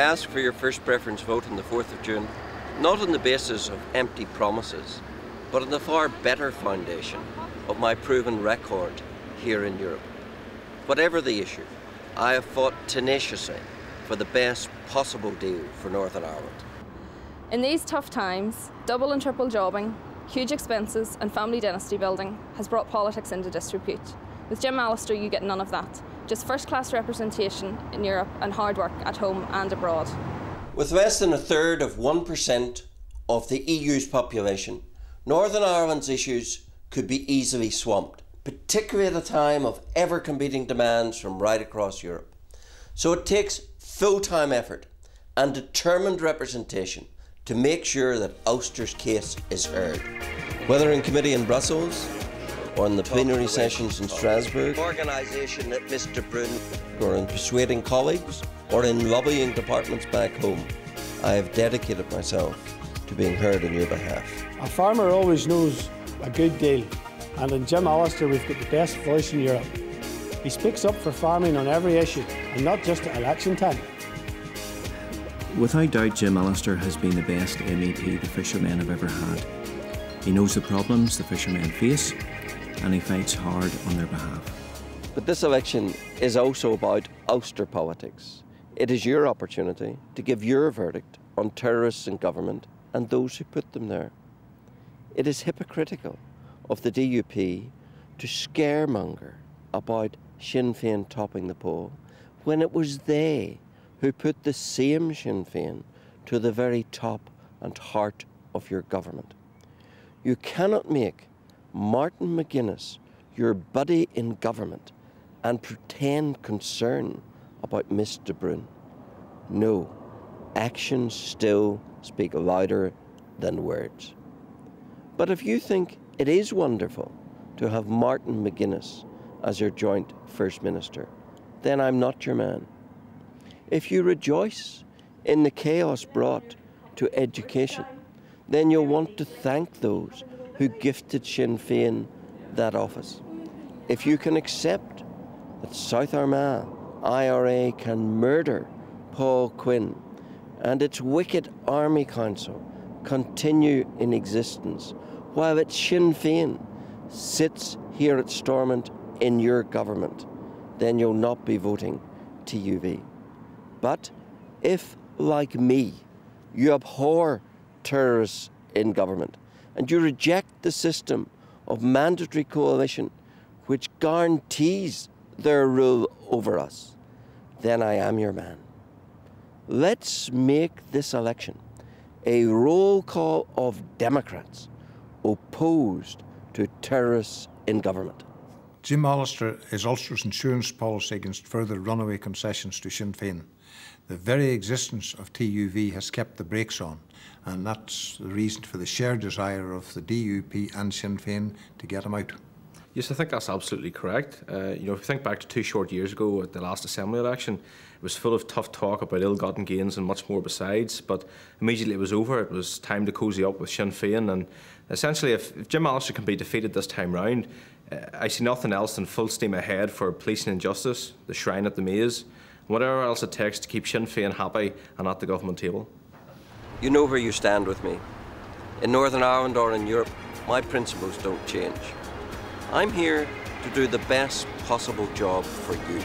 ask for your first preference vote on the 4th of June, not on the basis of empty promises, but on the far better foundation of my proven record here in Europe. Whatever the issue, I have fought tenaciously for the best possible deal for Northern Ireland. In these tough times, double and triple jobbing, huge expenses and family dynasty building has brought politics into disrepute. With Jim Allister you get none of that, just first-class representation in Europe and hard work at home and abroad. With less than 1/3 of 1% of the EU's population, Northern Ireland's issues could be easily swamped, particularly at a time of ever-competing demands from right across Europe. So it takes full-time effort and determined representation to make sure that Ulster's case is heard, whether in committee in Brussels or in the plenary sessions in Strasbourg, organisation at Mr. Brune, or in persuading colleagues, or in lobbying departments back home. I have dedicated myself to being heard on your behalf. A farmer always knows a good deal, and in Jim Allister we've got the best voice in Europe. He speaks up for farming on every issue, and not just at election time. Without doubt, Jim Allister has been the best MEP the fishermen have ever had. He knows the problems the fishermen face, and he fights hard on their behalf. But this election is also about Ulster politics. It is your opportunity to give your verdict on terrorists in government and those who put them there. It is hypocritical of the DUP to scaremonger about Sinn Féin topping the poll when it was they who put the same Sinn Féin to the very top and heart of your government. You cannot make Martin McGuinness your buddy in government and pretend concern about Mr. Brune. No, actions still speak louder than words. But if you think it is wonderful to have Martin McGuinness as your joint First Minister, then I'm not your man. If you rejoice in the chaos brought to education, then you'll want to thank those who gifted Sinn Féin that office. If you can accept that South Armagh IRA can murder Paul Quinn and its wicked Army Council continue in existence while its Sinn Féin sits here at Stormont in your government, then you'll not be voting TUV. But if, like me, you abhor terrorists in government and you reject the system of mandatory coalition which guarantees their rule over us, then I am your man. Let's make this election a roll call of Democrats opposed to terrorists in government. Jim Allister is Ulster's insurance policy against further runaway concessions to Sinn Féin. The very existence of TUV has kept the brakes on, and that's the reason for the shared desire of the DUP and Sinn Féin to get him out. Yes, I think that's absolutely correct. If you think back to 2 short years ago at the last Assembly election, it was full of tough talk about ill-gotten gains and much more besides, but immediately it was over. It was time to cosy up with Sinn Féin, and essentially if Jim Allister can be defeated this time round, I see nothing else than full steam ahead for policing and justice, the shrine at the maze, and whatever else it takes to keep Sinn Féin happy and at the government table. You know where you stand with me. In Northern Ireland or in Europe, my principles don't change. I'm here to do the best possible job for you.